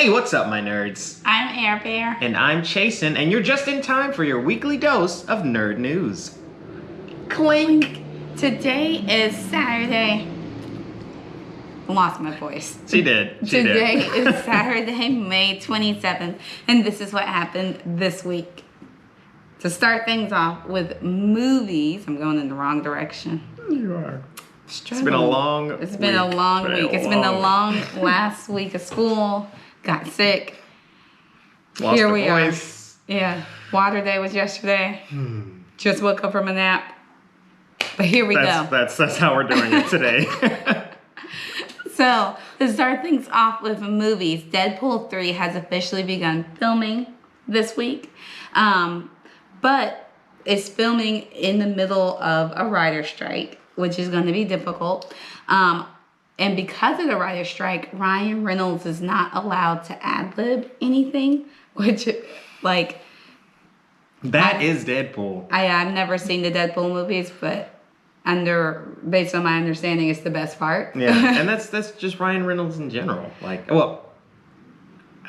Hey, what's up, my nerds? I'm Air Bear. And I'm Chasen, and you're just in time for your weekly dose of nerd news. Clink! Today is Saturday. Lost my voice. She did. Today is Saturday, May 27th, and this is what happened this week. To start things off with movies, I'm going in the wrong direction. You are. It's been a long week. It's been a long week. It's been a long last week of school. Got sick. Lost Here the we voice. are. Yeah. Water day was yesterday. Just woke up from a nap. But here we go. That's how we're doing it today. So, to start things off with movies, Deadpool 3 has officially begun filming this week. But it's filming in the middle of a writer's strike, which is going to be difficult. And because of the writer's strike, Ryan Reynolds is not allowed to ad-lib anything, which, like... That is Deadpool. I've never seen the Deadpool movies, but based on my understanding, it's the best part. Yeah, and that's just Ryan Reynolds in general. Like, well,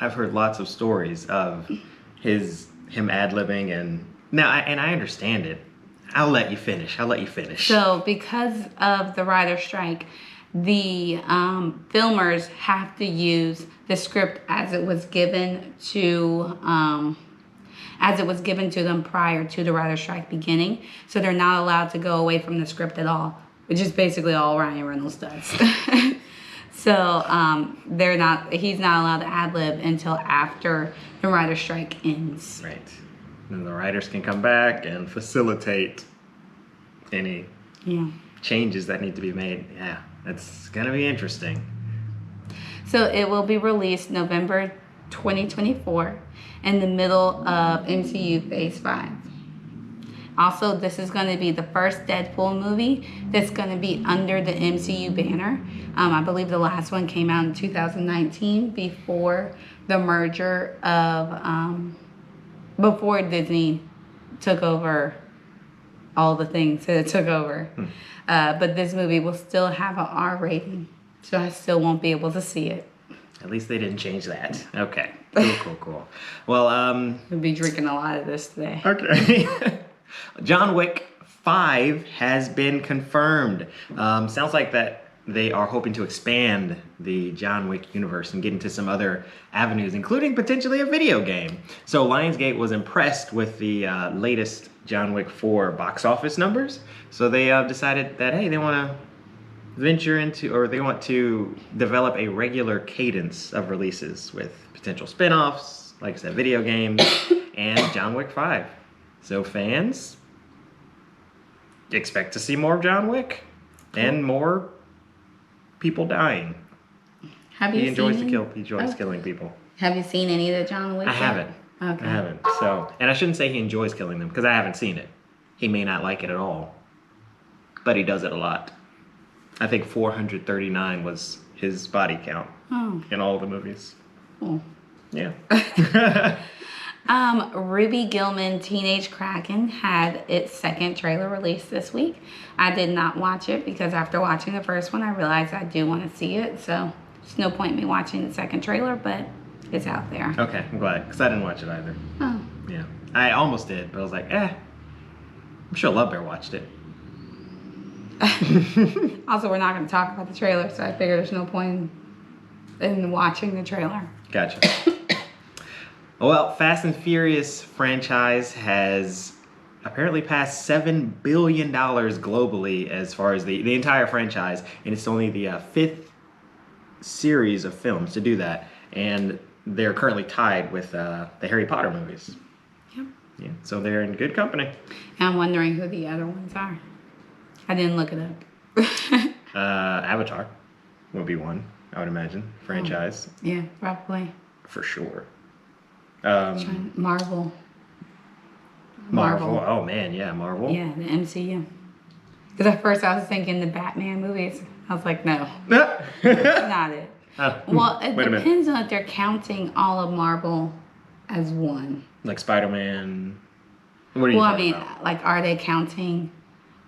I've heard lots of stories of him ad-libbing, and I understand it. I'll let you finish. So, because of the writer's strike, the filmers have to use the script as it was given to them prior to the writer's strike beginning. So they're not allowed to go away from the script at all, which is basically all Ryan Reynolds does. So he's not allowed to ad-lib until after the writer's strike ends. Right. And the writers can come back and facilitate any changes that need to be made. Yeah, it's going to be interesting. So it will be released November 2024 in the middle of MCU Phase 5. Also, this is going to be the first Deadpool movie that's going to be under the MCU banner. I believe the last one came out in 2019 before the merger of... before Disney took over all the things that it took over. But this movie will still have an R rating, so I still won't be able to see it. At least they didn't change that. Okay. Cool. Well, We'll be drinking a lot of this today. Okay. John Wick 5 has been confirmed. Sounds like that they are hoping to expand the John Wick universe and get into some other avenues, including potentially a video game. So Lionsgate was impressed with the latest John Wick 4 box office numbers. So they decided that, hey, they want to venture into, or they want to develop a regular cadence of releases with potential spin-offs, like I said, video games, and John Wick 5. So fans, expect to see more of John Wick and more people dying. He enjoys killing people. Have you seen any of the John Wick? I haven't. Okay. I haven't. So, and I shouldn't say he enjoys killing them because I haven't seen it. He may not like it at all, but he does it a lot. I think 439 was his body count in all the movies. Oh. Yeah. Ruby Gillman Teenage Kraken had its second trailer released this week. I did not watch it because after watching the first one, I realized I do want to see it. So there's no point in me watching the second trailer, but it's out there. Okay, I'm glad because I didn't watch it either. Oh. Yeah. I almost did, but I was like, I'm sure Love Bear watched it. Also, we're not going to talk about the trailer, so I figured there's no point in watching the trailer. Gotcha. Well, Fast and Furious franchise has apparently passed $7 billion globally as far as the entire franchise, and it's only the fifth series of films to do that, and they're currently tied with the Harry Potter movies. Yep. Yeah, so they're in good company. And I'm wondering who the other ones are. I didn't look it up. Avatar would be one, I would imagine. Franchise. Yeah, probably. For sure. Marvel. Oh, man, yeah, Marvel. Yeah, the MCU. Because at first I was thinking the Batman movies. I was like, no. That's not it. Well, it depends on if they're counting all of Marvel as one. Like Spider-Man. What are you talking about? Like, are they counting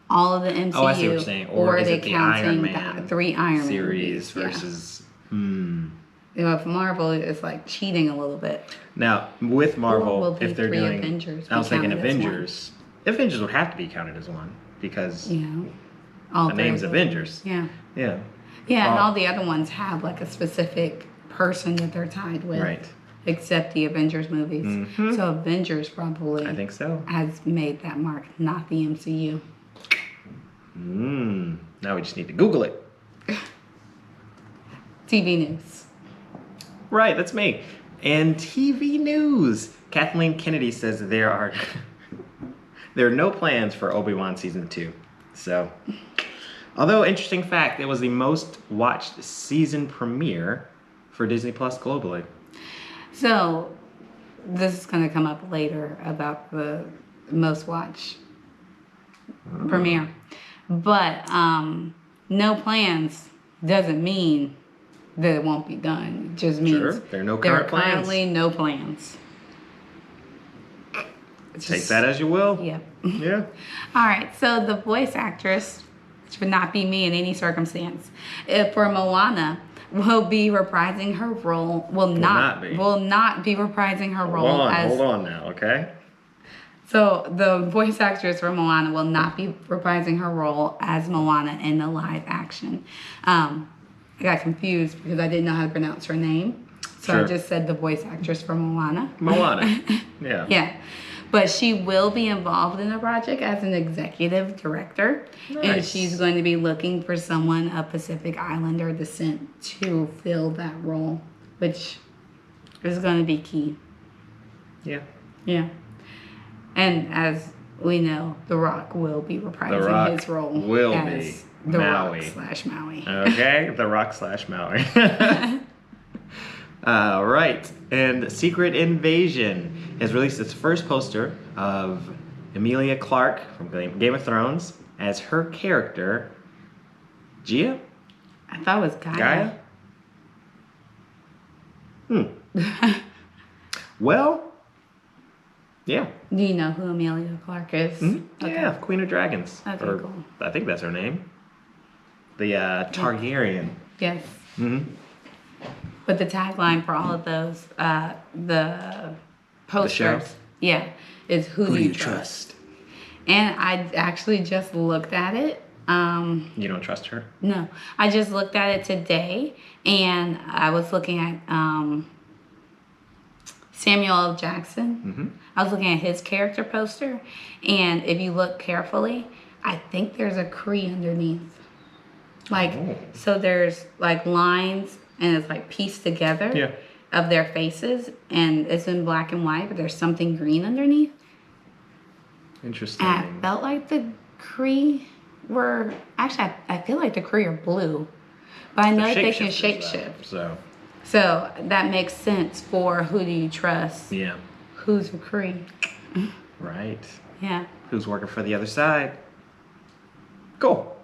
all of the MCU? Oh, I see what you're saying. Or are is they it the counting Iron Man the 3 Iron Man series movies? versus... if Marvel is like cheating a little bit. Now, with Marvel, Or will the if they're three doing, Avengers I was be thinking counted as one? Avengers. Avengers would have to be counted as one because All the three name's of them. Avengers. Yeah. Yeah. Yeah, and Oh. all the other ones have like a specific person that they're tied with. Right. Except the Avengers movies. Mhm. So Avengers probably I think so. has made that mark, not the MCU. Now we just need to Google it. TV news. Right, that's me. And TV news. Kathleen Kennedy says there are no plans for Obi-Wan season 2. So, although interesting fact, it was the most watched season premiere for Disney Plus globally. So this is going to come up later about the most watched premiere. But no plans doesn't mean that it won't be done. It just means Sure, there are no there current are plans. currently no plans. Take that as you will. Yep. Yeah. All right. So the voice actress, which would not be me in any circumstance, for Moana, will be reprising her role. Will not be reprising her role as. Hold on now, okay? So the voice actress for Moana will not be reprising her role as Moana in the live action. I got confused because I didn't know how to pronounce her name. So I Sure. just said the voice actress for Moana. Moana. Yeah. Yeah. But she will be involved in the project as an executive director. And Nice. she's going to be looking for someone of Pacific Islander descent to fill that role, which is going to be key. Yeah. Yeah. And as we know, The Rock will be The reprising Rock his role will as be The Maui. Rock / Maui. Okay, The Rock / Maui. Right, and Secret Invasion has released its first poster of Emilia Clarke from Game of Thrones as her character, Gia? I thought it was Gaia. Well, yeah. Do you know who Emilia Clarke is? Okay. Yeah, Queen of Dragons. Okay, Or, cool. I think that's her name. The Targaryen. Yes. hmm But the tagline for all of those, the posters, show? yeah, is who do you trust? And I actually just looked at it. You don't trust her? No, I just looked at it today, and I was looking at Samuel L. Jackson. I was looking at his character poster, and if you look carefully, I think there's a Cree underneath. Like, Oh. so there's like lines, and it's like pieced together Yeah. of their faces, and it's in black and white, but there's something green underneath. Interesting. And I felt like the Cree were actually. I feel like the Cree are blue, but I know that they can shapeshift. So, So that makes sense for who do you trust? yeah. Who's a Cree? Right. Yeah. Who's working for the other side? Cool.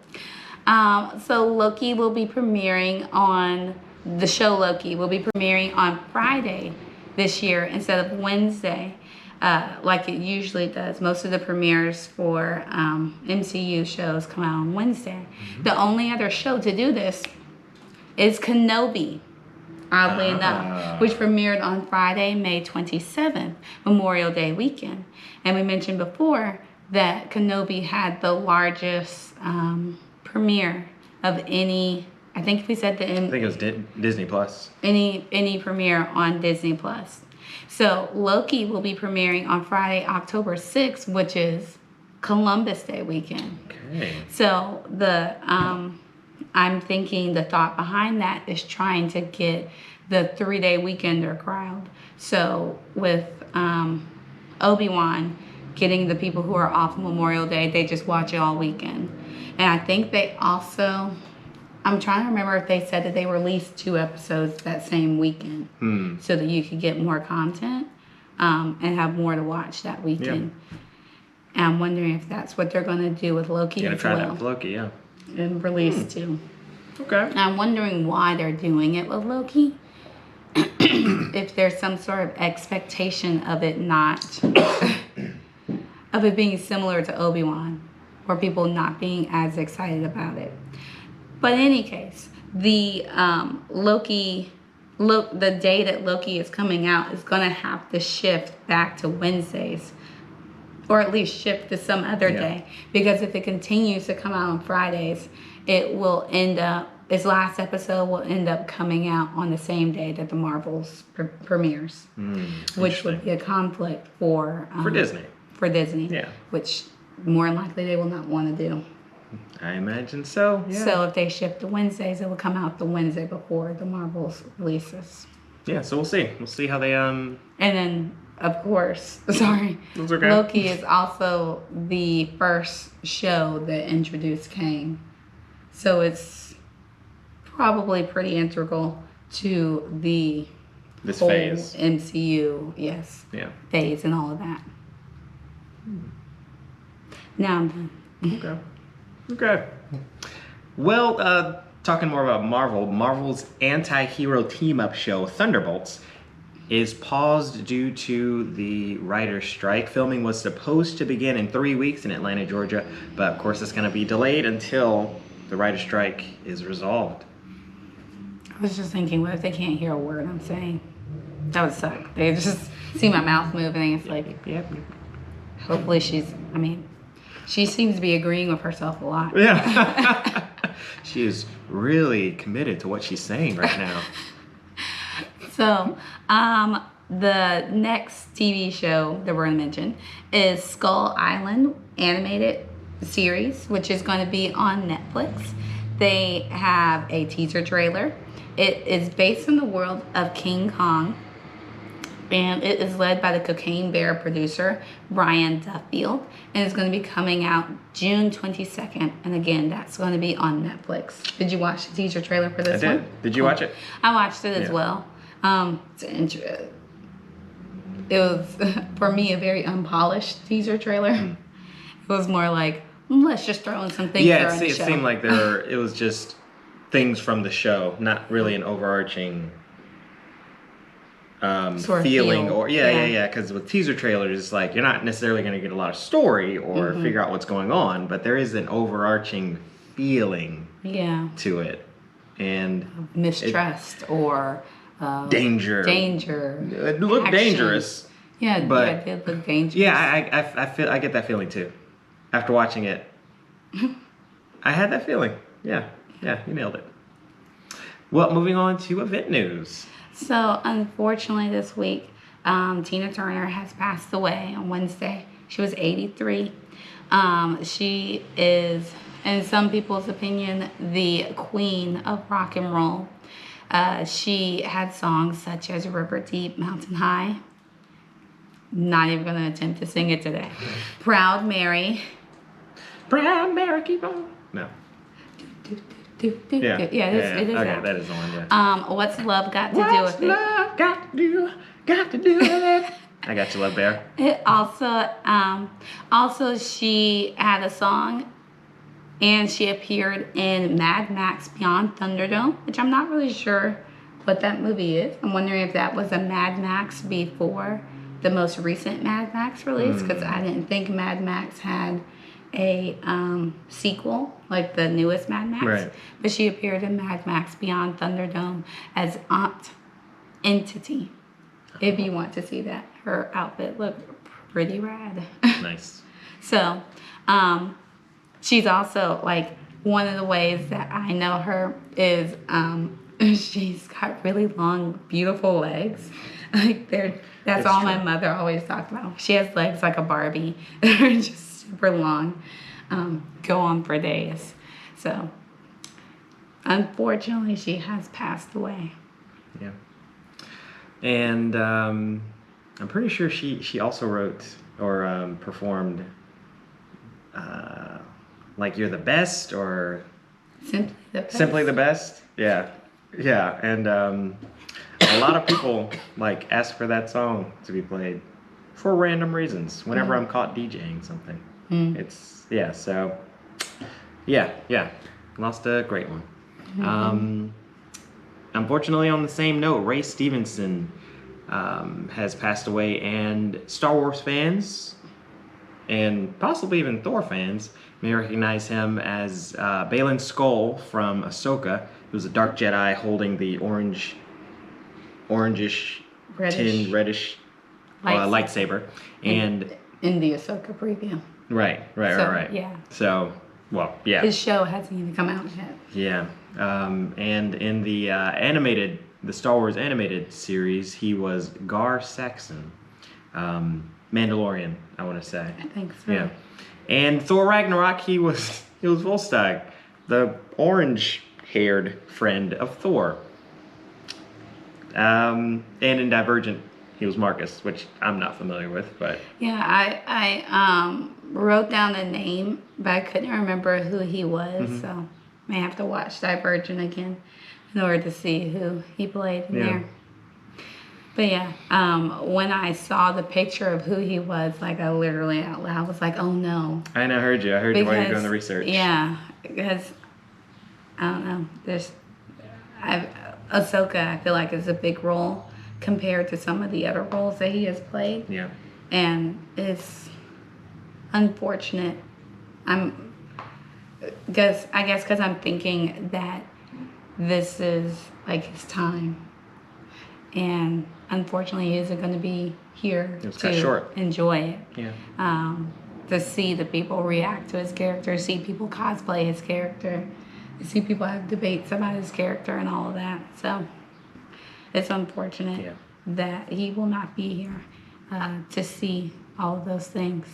So Loki will be premiering on the show. Loki will be premiering on Friday this year instead of Wednesday, like it usually does. Most of the premieres for MCU shows come out on Wednesday. The only other show to do this is Kenobi, oddly enough, which premiered on Friday, May 27th, Memorial Day weekend. And we mentioned before that Kenobi had the largest premiere of any, I think we said I think it was Disney Plus. any premiere on Disney Plus. So Loki will be premiering on Friday, October 6th, which is Columbus Day weekend. Okay. So I'm thinking the thought behind that is trying to get the 3-day weekender crowd. So with Obi-Wan getting the people who are off Memorial Day, they just watch it all weekend. And I think they also, I'm trying to remember if they said that they released 2 episodes that same weekend so that you could get more content and have more to watch that weekend. And I'm wondering if that's what they're going to do with Loki You're gonna as try that well. with Loki, yeah. And release 2. Okay. And I'm wondering why they're doing it with Loki. If there's some sort of expectation of it not, of it being similar to Obi-Wan, or people not being as excited about it. But in any case, the Loki the day that Loki is coming out is going to have to shift back to Wednesdays, or at least shift to some other day. Because if it continues to come out on Fridays, it will end up, its last episode will end up coming out on the same day that the Marvels premieres, which would be a conflict for Disney. For Disney, Yeah. which more than likely they will not want to do. I imagine so. Yeah. So if they shift to Wednesdays, it will come out the Wednesday before the Marvels releases. Yeah, so we'll see. We'll see how they And then, of course, sorry, That's okay. Loki is also the first show that introduced Kang. So it's probably pretty integral to this whole phase. MCU, yes, Yeah. phase and all of that. Now I'm done. Okay. Okay. Well, talking more about Marvel, Marvel's anti-hero team-up show Thunderbolts is paused due to the writer's strike. Filming was supposed to begin in 3 weeks in Atlanta, Georgia, but of course it's going to be delayed until the writer's strike is resolved. I was just thinking, what if they can't hear a word I'm saying? That would suck. They just see my mouth moving. It's like, Yep. hopefully she seems to be agreeing with herself a lot. Yeah. She is really committed to what she's saying right now. So, the next TV show that we're going to mention is Skull Island animated series, which is going to be on Netflix. They have a teaser trailer. It is based in the world of King Kong, and it is led by the Cocaine Bear producer, Brian Duffield, and it's going to be coming out June 22nd. And again, that's going to be on Netflix. Did you watch the teaser trailer for this I did. one? Did you watch it? I watched it as Yeah. well. It was, for me, a very unpolished teaser trailer. It was more like, let's just throw in some things that are in the it show. seemed like it was just things from the show, not really an overarching Sort of feeling feel. or because with teaser trailers it's like you're not necessarily going to get a lot of story or figure out what's going on, but there is an overarching feeling Yeah. to it and Mistrust or danger. It looked action. dangerous. Yeah, but it did look dangerous. Yeah, I get that feeling too. After watching it, I had that feeling. Yeah, you nailed it. Well, moving on to event news. So, unfortunately, this week, Tina Turner has passed away on Wednesday. She was 83. She is, in some people's opinion, the queen of rock and roll. She had songs such as River Deep, Mountain High. Not even going to attempt to sing it today. Proud Mary. Proud Mary, keep on. No. Yeah, it is okay, that. that is the one. Yeah. What's Love Got to Do What's with It? love got to do with it? I got you, Love Bear. It also she had a song, and she appeared in Mad Max Beyond Thunderdome, which I'm not really sure what that movie is. I'm wondering if that was a Mad Max before the most recent Mad Max release, because I didn't think Mad Max had a sequel like the newest Mad Max. Right. But she appeared in Mad Max Beyond Thunderdome as Aunt Entity. If you want to see that, her outfit looked pretty rad. Nice. So, she's also like one of the ways that I know her is she's got really long, beautiful legs. Like that's It's all true. my mother always talked about. She has legs like a Barbie. They're just super long, go on for days. So, unfortunately, she has passed away. Yeah. And I'm pretty sure she also wrote or performed like You're the Best or Simply the best. Simply the Best. Yeah. And a lot of people like ask for that song to be played for random reasons whenever I'm caught DJing something. It's so lost a great one. Unfortunately, on the same note, Ray Stevenson has passed away, and Star Wars fans and possibly even Thor fans may recognize him as Baylan Skoll from Ahsoka. He was a Dark Jedi holding the orange orangish, Reddish. tin, reddish lightsaber. And in the Ahsoka preview. right. Yeah. So, well, yeah. His show hasn't even come out yet. Yeah. And in the the Star Wars animated series, he was Gar Saxon. Mandalorian, I want to say. I think so. Yeah. And Thor Ragnarok, he was Volstagg, the orange-haired friend of Thor. And in Divergent, he was Marcus, which I'm not familiar with, but Yeah, I wrote down the name, but I couldn't remember who he was, so may have to watch Divergent again in order to see who he played in there. But yeah, when I saw the picture of who he was, like I literally out loud was like, "Oh no!" I heard you while you were doing the research. Yeah, because I don't know. Ahsoka, I feel like is a big role compared to some of the other roles that he has played. Yeah. And it's unfortunate. I guess because I'm thinking that this is like his time, and unfortunately, he isn't going to be here It was cut to short. enjoy it. Yeah. To see the people react to his character, see people cosplay his character, see people have debates about his character and all of that. So it's unfortunate that he will not be here to see all of those things.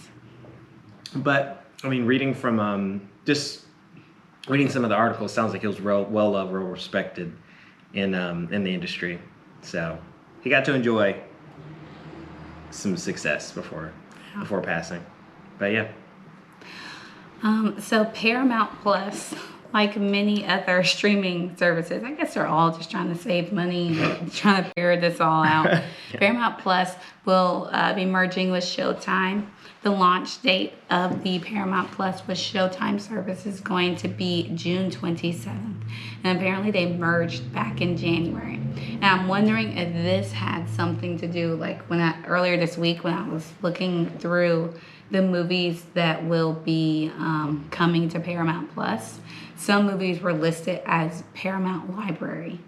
But I mean, reading from just reading some of the articles, sounds like he was well loved, well respected in the industry. So he got to enjoy some success before passing. But yeah. So Paramount Plus, like many other streaming services, I guess they're all just trying to save money and trying to figure this all out. Paramount Plus will be merging with Showtime. The launch date of the Paramount Plus with Showtime service is going to be June 27th. And apparently they merged back in January. And I'm wondering if this had something to do, like earlier this week when I was looking through the movies that will be coming to Paramount Plus, some movies were listed as Paramount Library.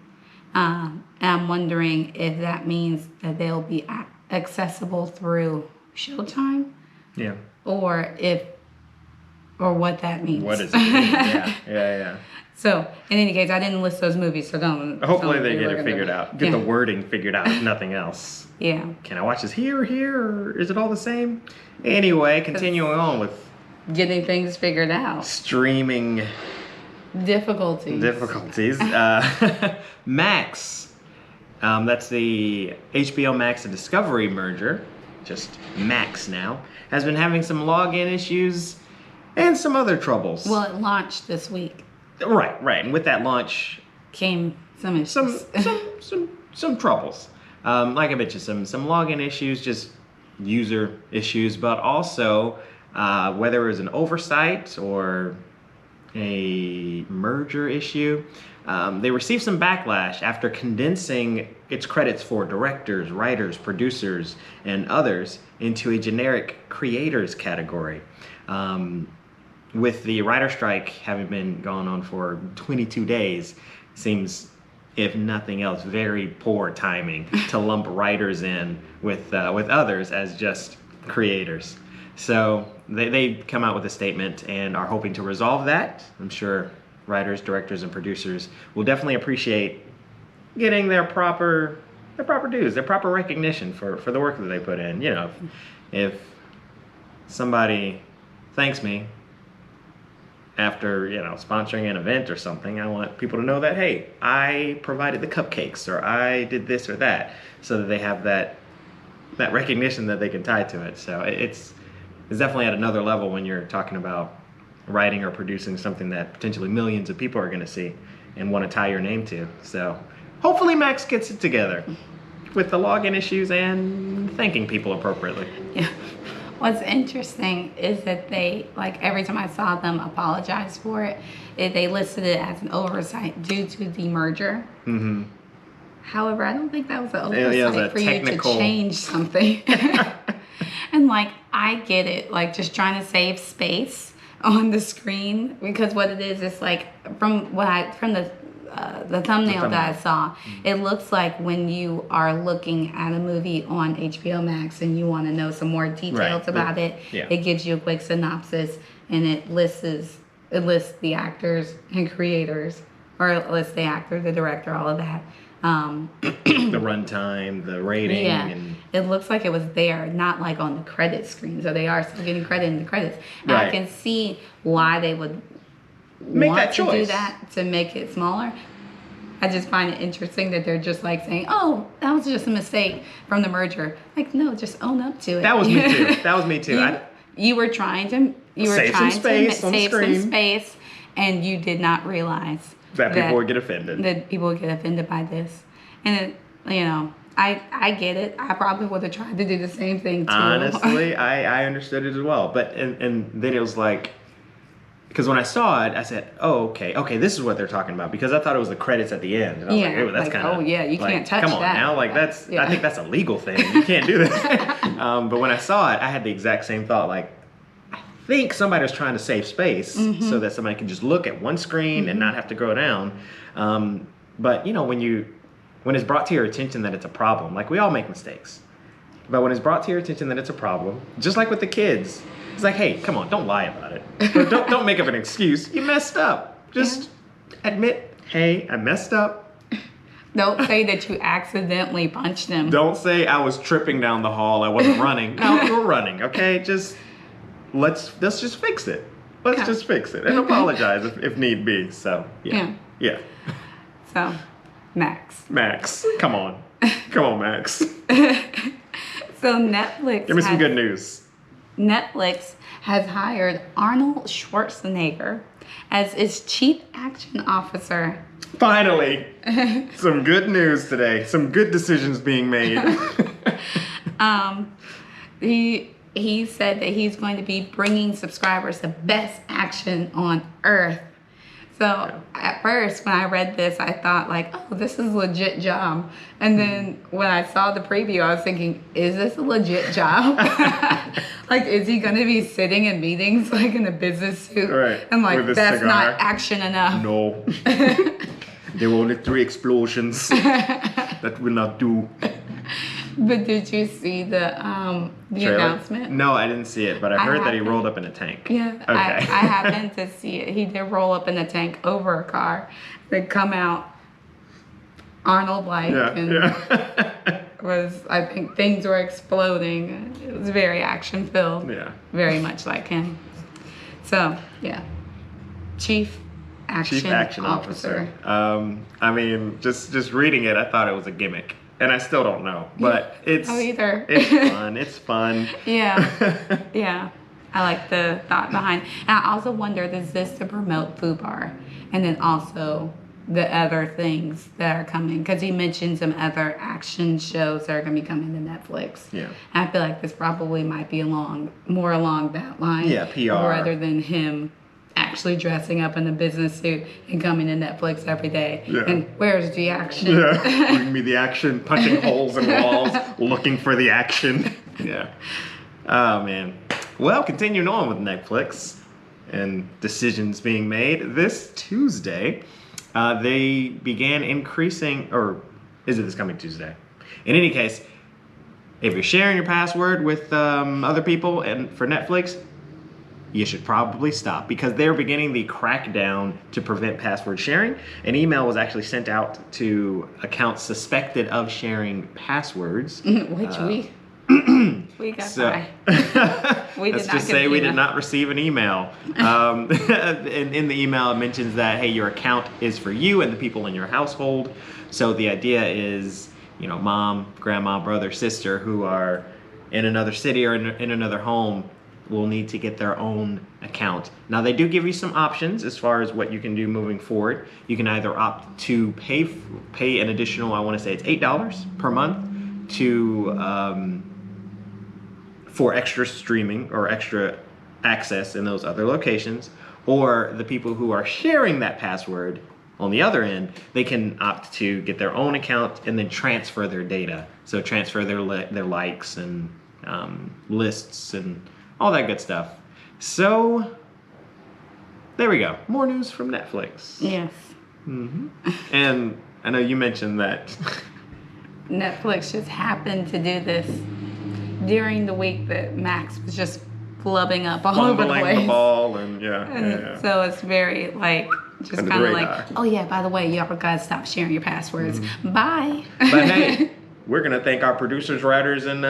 And I'm wondering if that means that they'll be accessible through Showtime. Yeah. Or what that means. What does it mean? Yeah. So, in any case, I didn't list those movies, so don't. Hopefully they get it figured out. Get the wording figured out, if nothing else. Yeah. Can I watch this here or here, or is it all the same? Anyway, continuing on with getting things figured out. Streaming difficulties. Max. That's the HBO Max and Discovery merger. Just Max now. Has been having some login issues and some other troubles. Well, it launched this week. Right. And with that launch came some issues. Some troubles. Like I mentioned, some login issues, just user issues, but also whether it was an oversight or a merger issue, they received some backlash after condensing its credits for directors, writers, producers, and others into a generic creators category. With the writer strike having been going on for 22 days, seems, if nothing else, very poor timing to lump writers in with others as just creators. So they come out with a statement and are hoping to resolve that. I'm sure writers, directors, and producers will definitely appreciate getting their proper dues, their proper recognition for the work that they put in. You know, if somebody thanks me after, sponsoring an event or something, I want people to know that, hey, I provided the cupcakes, or I did this or that, so that they have that recognition that they can tie to it. So it's definitely at another level when you're talking about writing or producing something that potentially millions of people are going to see and want to tie your name to. So hopefully Max gets it together with the login issues and thanking people appropriately. Yeah. What's interesting is that they, like, every time I saw them apologize for it, they listed it as an oversight due to the merger. Mm-hmm. However, I don't think that was an oversight for you to change something. And, like, I get it, like, just trying to save space on the screen, because what it is like, from the the thumbnail that I thumbnail. saw. It looks like when you are looking at a movie on HBO Max and you want to know some more details Right. about it, Yeah. it gives you a quick synopsis and it lists the actors and creators, or it lists the actor, the director, all of that. The runtime, the rating, Yeah, and it looks like it was there, not like on the credit screen. So they are still getting credit in the credits. And I Right. can see why they would Make want that to do choice. that, to make it smaller. I just find it interesting that they're just like saying, "Oh, that was just a mistake from the merger." Like, no, just own up to it. that was me too. That was me too. You were trying to Save some space on the save some screen. space, and you did not realize that people would get offended. that people would get offended by this. And it, I get it. I probably would have tried to do the same thing too. Honestly, I understood it as well. But and then it was like, because when I saw it, I said, "Oh, okay, this is what they're talking about." Because I thought it was the credits at the end, and I was like, Yeah, "Oh, that's like, kind of oh, yeah, you can't touch Come on that. now, like Yeah, that's yeah. I think that's a legal thing. You can't do that." But when I saw it, I had the exact same thought. Like, I think somebody was trying to save space Mm-hmm. so that somebody could just look at one screen and not have to go down. But when it's brought to your attention that it's a problem, like we all make mistakes. But when it's brought to your attention that it's a problem, just like with the kids, it's like, hey, come on, don't lie about it. Or don't make up an excuse. You messed up. Just admit, hey, I messed up. Don't say that you accidentally punched him. Don't say I was tripping down the hall. I wasn't running. No, you were running. Okay, just let's just fix it. Let's Yeah. just fix it and apologize if need be. So yeah. So, Max. Max, come on, Max. So Netflix. Give me some good news. Netflix has hired Arnold Schwarzenegger as its chief action officer. Finally, some good news today. Some good decisions being made. He said that he's going to be bringing subscribers the best action on earth. So at first, when I read this, I thought like, oh, this is a legit job. And then when I saw the preview, I was thinking, is this a legit job? Like, is he going to be sitting in meetings like in a business suit? Right, And like, with a that's cigar. not action enough. No. There were only 3 explosions. That will not do. But did you see the Trailer? announcement? No, I didn't see it, but I I heard that he happened- rolled up in a tank. Yeah, Okay. I happened to see it. He did roll up in a tank over a car. They come out Arnold-like, and I think things were exploding. It was very action-filled. Yeah. Very much like him. So, yeah. Chief Action Officer. I mean, just reading it, I thought it was a gimmick. And I still don't know, but it's Oh, either. it's fun. It's fun. Yeah. Yeah. I like the thought behind. And I also wondered, is this to promote FUBAR? And then also the other things that are coming. Because he mentioned some other action shows that are going to be coming to Netflix. Yeah. And I feel like this probably might be more along that line. Yeah, PR. Rather than him actually dressing up in a business suit and coming to Netflix every day. Yeah. And where's the action? Yeah. Bring me the action, punching holes in walls, looking for the action. Yeah. Oh, man. Well, continuing on with Netflix and decisions being made, this Tuesday, they began increasing, or is it this coming Tuesday? In any case, if you're sharing your password with other people and for Netflix, you should probably stop because they're beginning the crackdown to prevent password sharing. An email was actually sent out to accounts suspected of sharing passwords. Which we got by. We did Let's not just get say an we email. did not receive an email. In the email, it mentions that, hey, your account is for you and the people in your household. So the idea is, mom, grandma, brother, sister who are in another city or in another home will need to get their own account. Now, they do give you some options as far as what you can do moving forward. You can either opt to pay an additional, I want to say it's $8 per month to for extra streaming or extra access in those other locations, or the people who are sharing that password on the other end, they can opt to get their own account and then transfer their data. So transfer their likes and lists and all that good stuff. So there we go. More news from Netflix. Yes. And I know you mentioned that. Netflix just happened to do this during the week that Max was just flubbing up all over the Fumbling place. the ball and And so it's very like just Under the kind of like, radar. oh yeah, by the way, y'all gotta stop sharing your passwords. Bye. But hey, we're gonna thank our producers, writers, and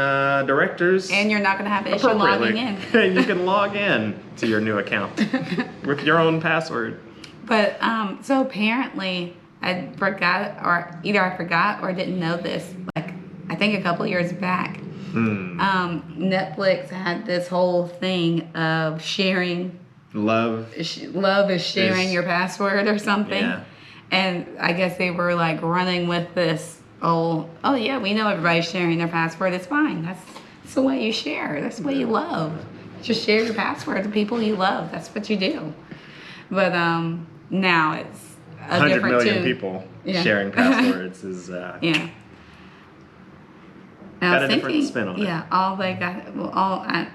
directors. And you're not gonna have an issue logging in. And you can log in to your new account with your own password. But so apparently I forgot, or either I forgot or didn't know this. Like I think a couple years back, Netflix had this whole thing of sharing. Love. Love is sharing Is- your password or something. Yeah. And I guess they were like running with this. Oh yeah, we know everybody's sharing their password. It's fine. That's the way you share. That's the way you love. Just share your password to people you love. That's what you do. But now it's a 100 different million tune. people Yeah. sharing passwords is Yeah. And I got was a different thinking, spin on it. yeah, all they got,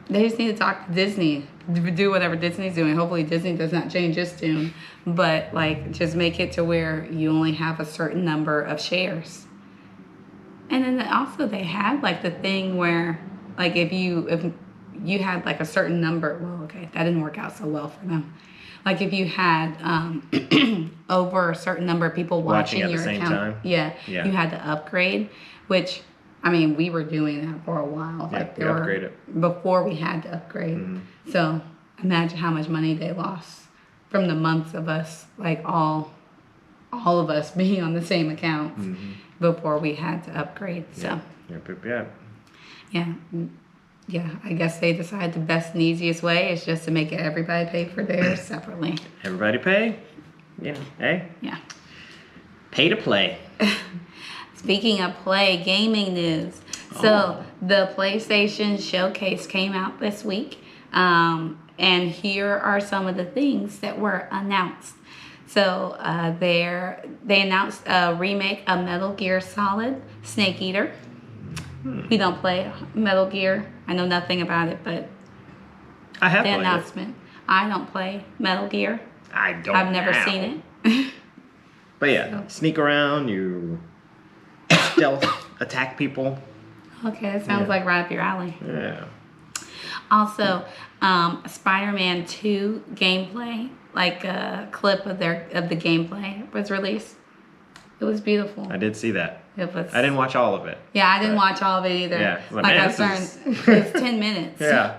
they just need to talk to Disney, do whatever Disney's doing. Hopefully Disney does not change its tune, but like just make it to where you only have a certain number of shares. And then also they had like the thing where like if you had like a certain number, well, okay, that didn't work out so well for them. Like if you had over a certain number of people watching at the your same account, time? Yeah, Yeah. you had to upgrade, which I mean we were doing that for a while. Yeah, like we upgraded. before we had to upgrade. So imagine how much money they lost from the months of us, like all of us being on the same accounts before we had to upgrade. So yeah, I guess they decided the best and easiest way is just to make it everybody pay for theirs separately. Everybody pay? Yeah. Hey, Yeah. pay to play. Speaking of play, gaming news. So the PlayStation Showcase came out this week, and here are some of the things that were announced. So they announced a remake of Metal Gear Solid Snake Eater. We don't play Metal Gear. I know nothing about it, but I have the played it. announcement. I don't play Metal Gear. I don't I've never now. seen it. But yeah, sneak around, you stealth attack people. Okay, that sounds like right up your alley. Yeah. Also, Spider-Man 2 gameplay, like a clip of the gameplay was released. It was beautiful. I did see that. It was. I didn't watch all of it. Yeah, I didn't watch all of it either. Yeah, like man, I this learned, is- it's 10 minutes. Yeah.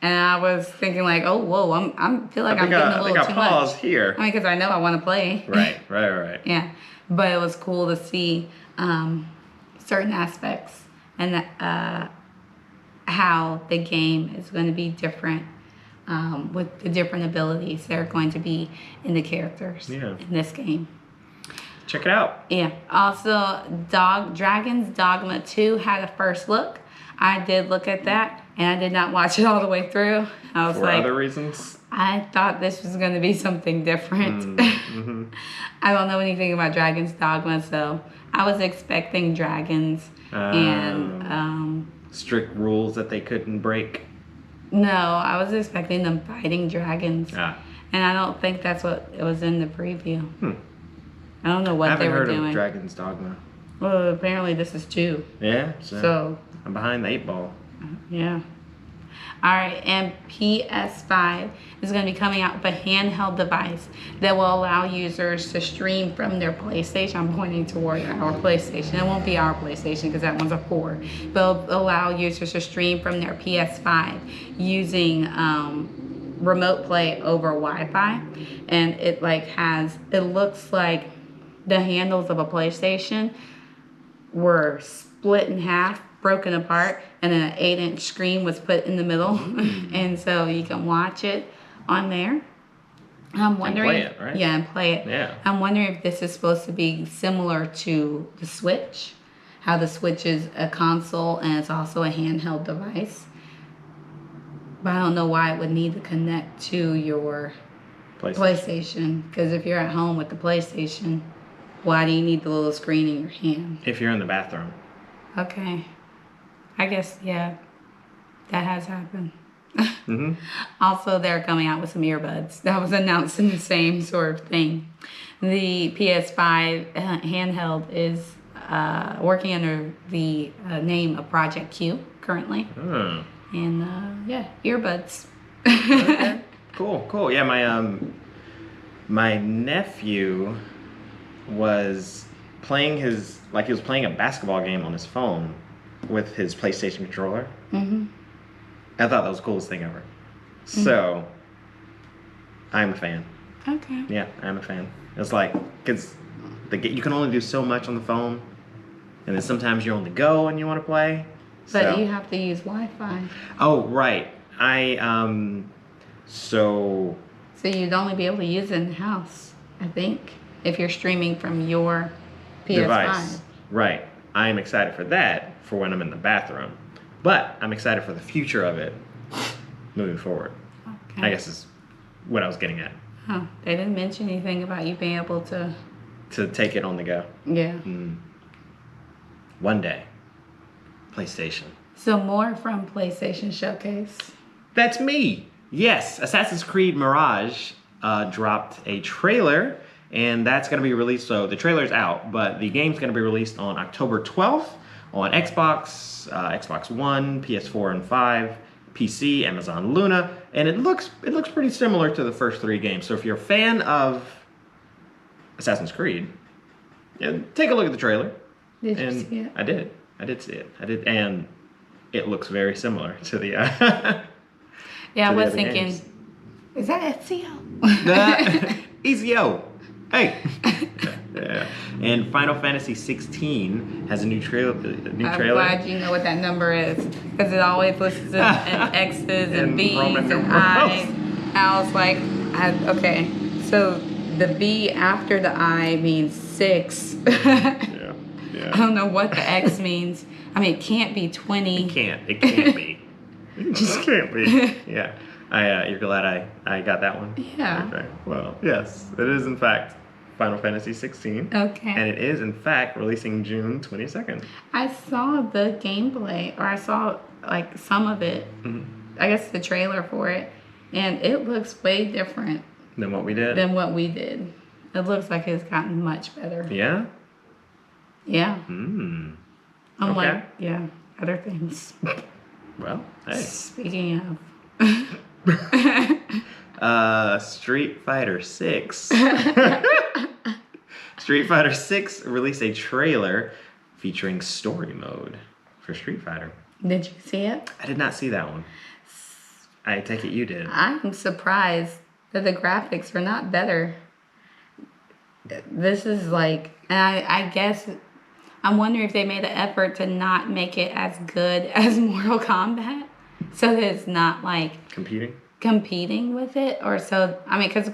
And I was thinking like, oh, whoa, I feel like I I'm think getting a I little too paused much. here. I mean, because I know I want to play. Right. Yeah, but it was cool to see certain aspects and how the game is going to be different with the different abilities that are going to be in the characters in this game. Check it out. Yeah. Also, Dragon's Dogma 2 had a first look. I did look at that, and I did not watch it all the way through. I was For like, other reasons. I thought this was going to be something different. I don't know anything about Dragon's Dogma, so I was expecting dragons and Strict rules that they couldn't break. no, I was expecting them fighting dragons, Ah. and I don't think that's what it was in the preview. I don't know what I they haven't were heard doing. of Dragon's Dogma. Well, apparently this is 2, Yeah. so I'm behind the 8 ball. yeah. All right, and PS5 is going to be coming out with a handheld device that will allow users to stream from their PlayStation. I'm pointing toward our PlayStation. It won't be our PlayStation because that one's a 4. But it'll allow users to stream from their PS5 using remote play over Wi-Fi. And it looks like the handles of a PlayStation were split in half, broken apart, and then an 8-inch screen was put in the middle. And so you can watch it on there. I'm wondering, play it, right? Yeah, and play it. Yeah. I'm wondering if this is supposed to be similar to the Switch, how the Switch is a console and it's also a handheld device. But I don't know why it would need to connect to your PlayStation. Because if you're at home with the PlayStation, why do you need the little screen in your hand? If you're in the bathroom. Okay. I guess, yeah, that has happened. Mm-hmm. Also, they're coming out with some earbuds. That was announced in the same sort of thing. The PS5 handheld is working under the name of Project Q currently. Hmm. And yeah, earbuds. Okay. Cool. Yeah, my nephew was playing he was playing a basketball game on his phone with his PlayStation controller. Mm-hmm. I thought that was the coolest thing ever. So, I'm a fan. Okay. Yeah, I'm a fan. It's like, because you can only do so much on the phone, and then sometimes you're on the go and you want to play. But you have to use Wi-Fi. Oh, right. So So you'd only be able to use it in the house, I think, if you're streaming from your PS5. device. Right. I am excited for that for when I'm in the bathroom. But I'm excited for the future of it moving forward. Okay. I guess is what I was getting at. Oh, they didn't mention anything about you being able to. To take it on the go. Yeah. One day. PlayStation. So more from PlayStation Showcase. That's me. Yes, Assassin's Creed Mirage dropped a trailer, and that's going to be released. So the trailer's out, but the game's going to be released on October 12th on Xbox, Xbox One, PS4 and 5, PC, Amazon Luna, and it looks pretty similar to the first 3 games. So if you're a fan of Assassin's Creed, yeah, take a look at the trailer. Did you And see it? I did. I did see it. And it looks very similar to the. Yeah, I to the was other thinking, games. is that Ezio? Ezio. Hey. Yeah. And Final Fantasy 16 has a new trailer. I'm glad you know what that number is, because it always lists in X's and B's Roman and numerals. I's. I was like, okay, so the B after the I means 6. Yeah. I don't know what the X means. I mean, it can't be 20. It can't be. It just can't be. Yeah. You're glad I got that one? Yeah. Okay. Well, yes. It is, in fact, Final Fantasy 16. Okay. And it is, in fact, releasing June 22nd. I saw the gameplay, or I saw like some of it. Mm-hmm. I guess the trailer for it, and it looks way different Than what we did? than what we did. It looks like it's gotten much better. Yeah? Yeah. Mm. I'm Okay. like, yeah, other things. Well, hey. Speaking of. Street Fighter 6. Street Fighter 6 released a trailer featuring story mode for Street Fighter. Did you see it? I did not see that one. I take it you did. I'm surprised that the graphics are not better. This is like, and I guess, I'm wondering if they made an effort to not make it as good as Mortal Kombat, so that it's not like competing with it, or so, I mean, because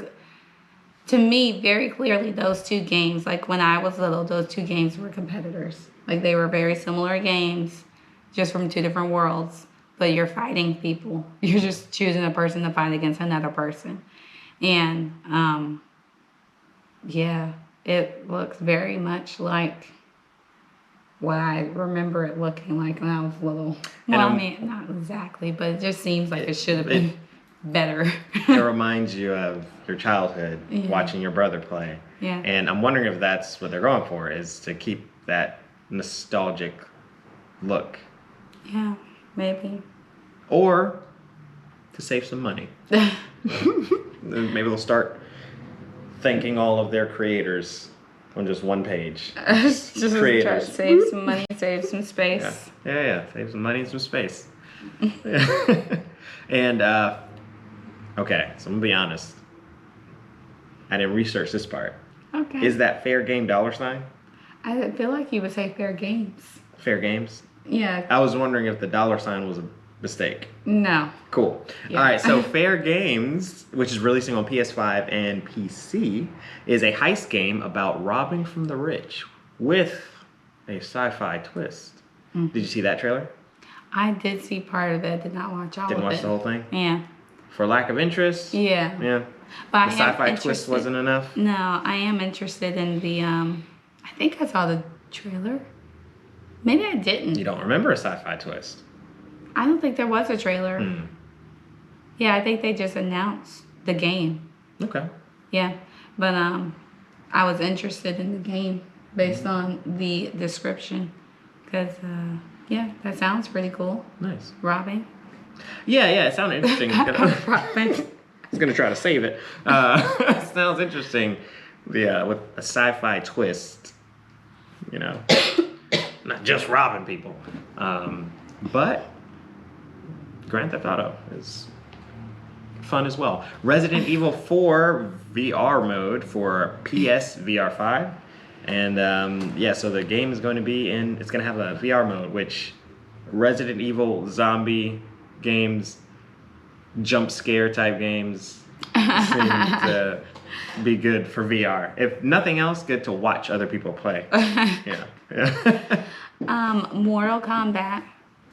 to me, very clearly, those two games, like when I was little, those two games were competitors. Like they were very similar games, just from two different worlds, but you're fighting people. You're just choosing a person to fight against another person. And, yeah, it looks very much like what I remember it looking like when I was little. Well, I mean, not exactly, but it just seems like it should have been better. It reminds you of your childhood, watching your brother play. Yeah. And I'm wondering if that's what they're going for, is to keep that nostalgic look. Yeah, maybe. Or to save some money. Maybe they'll start thanking all of their creators on just one page. Just try to save some money, save some space. Yeah. Save some money and some space. And, okay, so I'm going to be honest. I didn't research this part. Okay. Is that fair game $? I feel like you would say fair games. Fair games? Yeah. I was wondering if the $sign was a mistake. No. Cool. Yeah. All right, so Fair Games, which is releasing on PS5 and PC, is a heist game about robbing from the rich with a sci-fi twist. Did you see that trailer? I did see part of it. Did not watch all Didn't of it. watch the whole thing? Yeah. For lack of interest? Yeah. Yeah. But The I am sci-fi twist interested- wasn't enough? No, I am interested in the, I think I saw the trailer. Maybe I didn't. You don't remember a sci-fi twist? I don't think there was a trailer. Yeah, I think they just announced the game. Okay. Yeah, but I was interested in the game based on the description, because yeah, that sounds pretty cool. Nice. Robbing. Yeah, it sounded interesting. I Robbing. was gonna try to save it. Sounds interesting. Yeah, with a sci-fi twist. You know, not just robbing people. But Grand Theft Auto is fun as well. Resident Evil 4 VR mode for PS VR 5. And yeah, so the game is going to be it's going to have a VR mode, which Resident Evil zombie games, jump scare type games seem to be good for VR. If nothing else, good to watch other people play. Yeah. Mortal Kombat.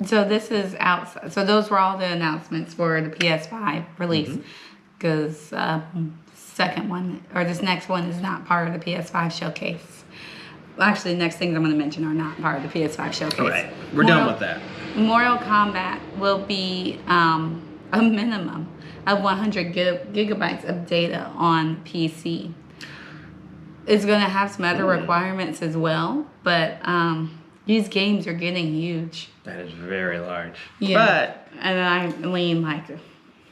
So this is outside. So those were all the announcements for the PS5 release. Because second one, or this next one, is not part of the PS5 showcase. Actually, the next things I'm going to mention are not part of the PS5 showcase. All right, we're done with that. Mortal Kombat will be a minimum of 100 gigabytes of data on PC. It's going to have some other requirements as well, but these games are getting huge. That is very large. Yeah. But And I lean like,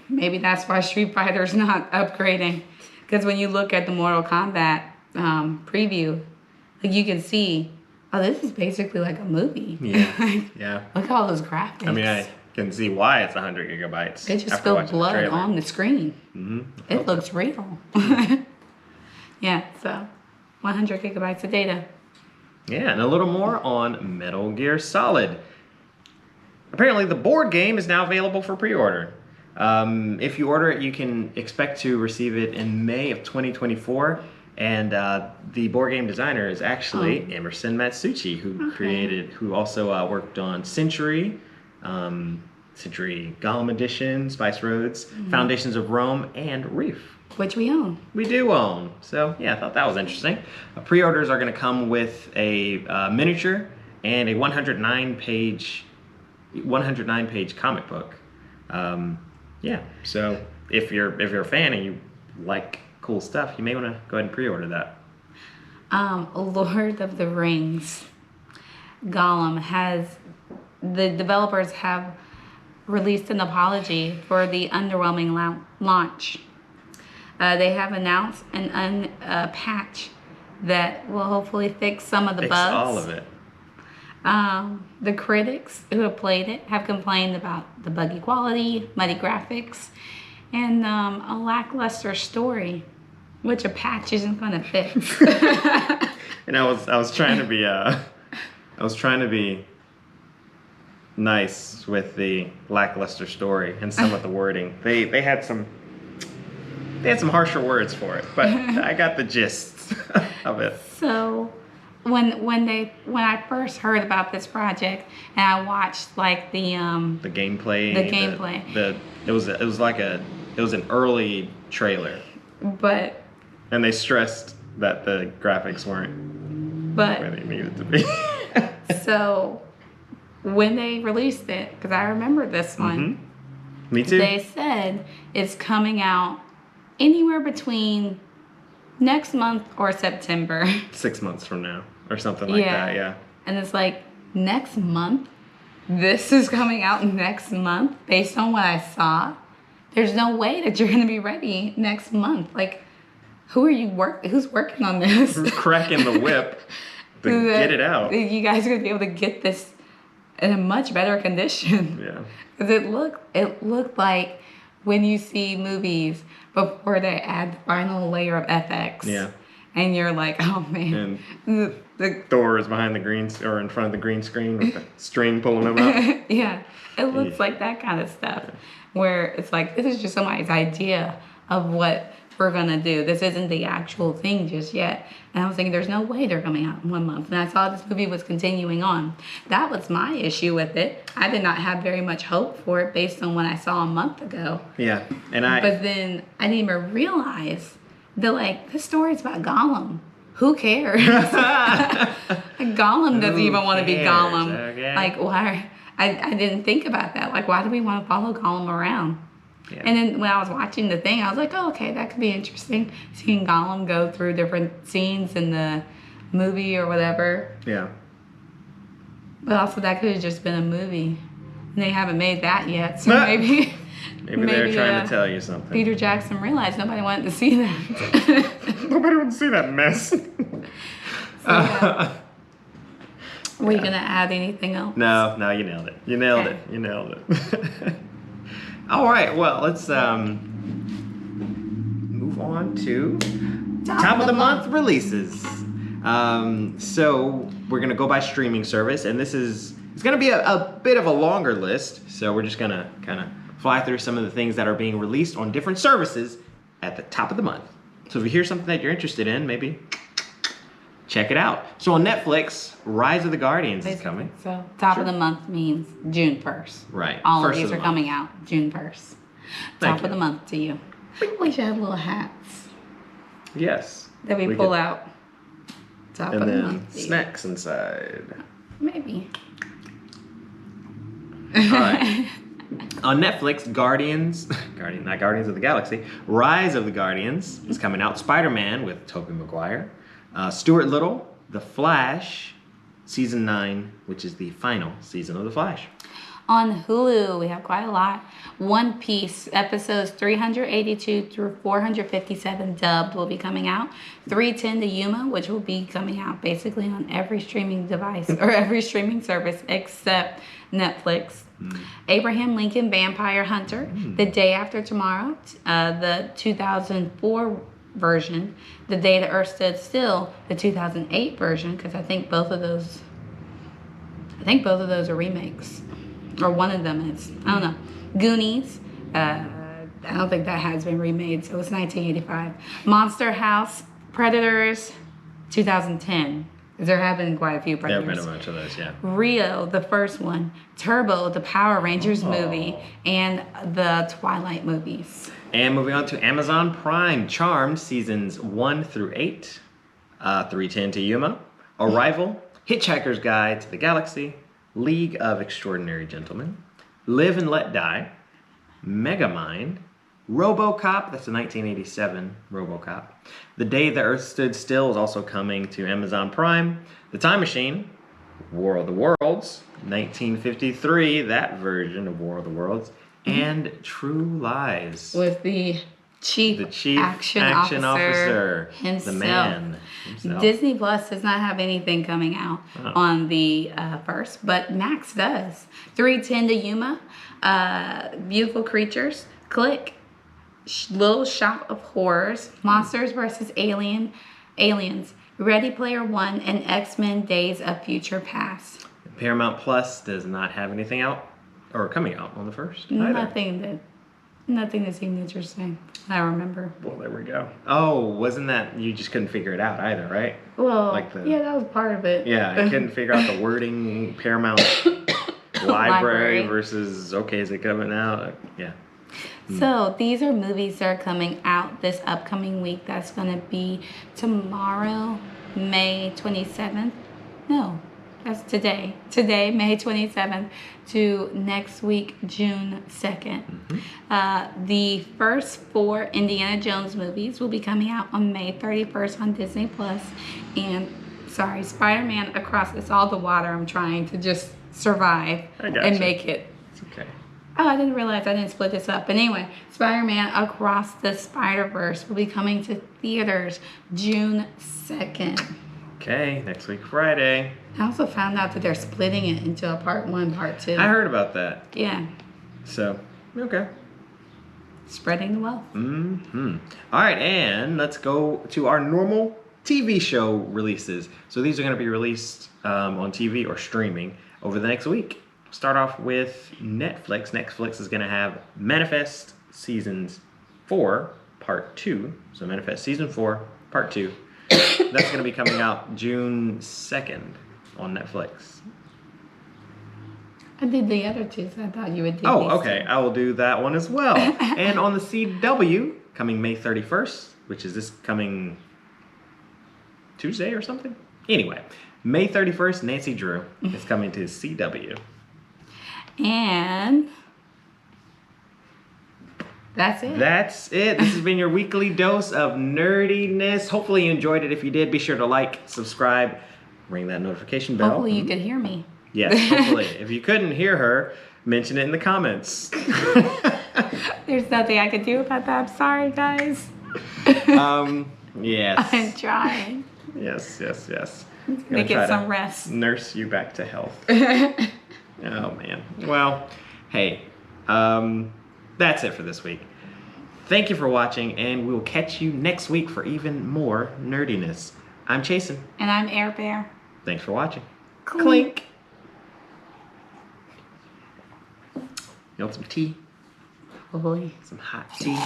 maybe that's why Street Fighter's not upgrading. Because when you look at the Mortal Kombat preview, like you can see, oh, this is basically like a movie. yeah, yeah. Look at all those graphics. I mean, I can see why it's 100 gigabytes. They just after feel watching the blood trailer. on the screen. Mm-hmm. It looks real. Yeah, so 100 gigabytes of data. Yeah, and a little more on Metal Gear Solid. Apparently, the board game is now available for pre-order. If you order it, you can expect to receive it in May of 2024. And the board game designer is actually Emerson Matsuuchi, who also worked on Century, Century Gollum Edition, Spice Roads, Foundations of Rome, and Reef. Which we own. We do own. So yeah, I thought that was interesting. Pre-orders are going to come with a miniature and a 109-page comic book. Yeah. So if you're a fan and you like cool stuff, you may want to go ahead and pre-order that. Lord of the Rings. The developers have released an apology for the underwhelming launch. They have announced a patch that will hopefully fix some of the Fix bugs. all of it. The critics who have played it have complained about the buggy quality, muddy graphics, and a lackluster story, which a patch isn't going to fix. And I was trying to be nice with the lackluster story and some of the wording. They had some harsher words for it, but I got the gist of it. So when I first heard about this project and I watched like the gameplay. It was an early trailer, but and they stressed that the graphics weren't where they needed to be. So when they released it, because I remember this one, Me too. they said it's coming out anywhere between next month or September. 6 months from now or something like that. Yeah. And it's like, next month? This is coming out next month based on what I saw? There's no way that you're going to be ready next month. Like, who's working on this? Who's cracking the whip to get it out? You guys are going to be able to get this in a much better condition. Yeah. Because it looked like when you see movies before they add the final layer of FX. Yeah. And you're like, oh man. And Thor is behind the or in front of the green screen with the string pulling him up. Yeah. It looks like that kind of stuff. Where it's like, this is just somebody's idea of what we're going to do. This isn't the actual thing just yet. And I was thinking, there's no way they're coming out in 1 month. And I saw this movie was continuing on. That was my issue with it. I did not have very much hope for it based on what I saw a month ago. Yeah. But then I didn't even realize that, like, this story's about Gollum. Who cares? Gollum doesn't even want to be Gollum. Okay. Like, why? I didn't think about that. Like, why do we want to follow Gollum around? Yeah. And then when I was watching the thing, I was like, oh, okay, that could be interesting. Seeing Gollum go through different scenes in the movie or whatever. Yeah. But also, that could have just been a movie. And they haven't made that yet. So maybe Maybe they're trying to tell you something. Peter Jackson realized nobody wanted to see that. Nobody would see that mess. Yeah. Were you going to add anything else? No, you nailed it. You nailed Okay. it. You nailed it. All right, well, let's move on to top of the month releases. So we're gonna go by streaming service, and it's gonna be a bit of a longer list. So we're just gonna kind of fly through some of the things that are being released on different services at the top of the month. So if you hear something that you're interested in, maybe check it out. So on Netflix, Rise of the Guardians is coming. So top of the month means June 1st. Right. All first of these the are month. coming out June 1st. Thank Top of you. the month to you. We should have little hats Yes. that we pull could- out. Top And of the then month to you. snacks inside. Maybe. All right. On Netflix, not Guardians of the Galaxy, Rise of the Guardians is coming out. Spider-Man with Tobey Maguire. Stuart Little, The Flash, Season 9, which is the final season of The Flash. On Hulu, we have quite a lot. One Piece, episodes 382 through 457 dubbed will be coming out. 310 to Yuma, which will be coming out basically on every streaming device or every streaming service except Netflix. Abraham Lincoln Vampire Hunter, The Day After Tomorrow, the 2004 version. The Day the Earth Stood Still, the 2008 version, because I think both of those are remakes. Or one of them is. I don't know. Goonies. I don't think that has been remade, so it's 1985. Monster House. Predators. 2010. There have been quite a few There have Predators. been a bunch of those, yeah. Rio, the first one. Turbo, the Power Rangers movie. And the Twilight movies. And moving on to Amazon Prime, Charmed, seasons 1 through 8. 310 to Yuma. Arrival, Hitchhiker's Guide to the Galaxy, League of Extraordinary Gentlemen, Live and Let Die, Megamind, RoboCop, that's a 1987 RoboCop. The Day the Earth Stood Still is also coming to Amazon Prime. The Time Machine, War of the Worlds, 1953, that version of War of the Worlds, and True Lies. With the chief action officer himself. the man himself. Disney Plus does not have anything coming out on the first, but Max does. 310 to Yuma, Beautiful Creatures, Click, Little Shop of Horrors, Monsters vs. Aliens, Ready Player One, and X-Men Days of Future Past. Paramount Plus does not have anything out or coming out on the first. Either. Nothing that seemed interesting. I remember. Well, there we go. Oh, wasn't that you just couldn't figure it out either, right? Well, Like the- yeah, that was part of it. Yeah, I couldn't figure out the wording. Paramount Library versus is it coming out? Yeah. So these are movies that are coming out this upcoming week. That's going to be tomorrow, May 27th. No, that's today. Today, May 27th to next week, June 2nd. The first 4 Indiana Jones movies will be coming out on May 31st on Disney Plus. And Spider-Man Across all the water. I'm trying to just survive I gotcha. and make it. It's okay. Oh, I didn't realize I didn't split this up. But anyway, Spider-Man Across the Spider-Verse will be coming to theaters June 2nd. Okay, next week Friday. I also found out that they're splitting it into a part 1, part 2. I heard about that. Yeah, So, okay. spreading the wealth. All right, and let's go to our normal TV show releases. So these are going to be released on TV or streaming over the next week. Start off with Netflix. Netflix is going to have Manifest Seasons 4, Part 2. So Manifest Season 4, Part 2. That's going to be coming out June 2nd on Netflix. I did the other 2, so I thought you would do Oh, these okay. I will do that one as well. And on the CW, coming May 31st, which is this coming Tuesday or something? Anyway, May 31st, Nancy Drew is coming to CW. And That's it. That's it. This has been your weekly dose of nerdiness. Hopefully you enjoyed it. If you did, be sure to like, subscribe, ring that notification bell. Hopefully you could hear me. Yes, hopefully. If you couldn't hear her, mention it in the comments. There's nothing I could do about that. I'm sorry, guys. Yes. I'm trying. Yes. Gonna get some rest. Nurse you back to health. Oh man. Well, hey, that's it for this week. Thank you for watching, and we will catch you next week for even more nerdiness. I'm Chasen. And I'm Air Bear. Thanks for watching. Clink. You want some tea? Probably. Some hot tea?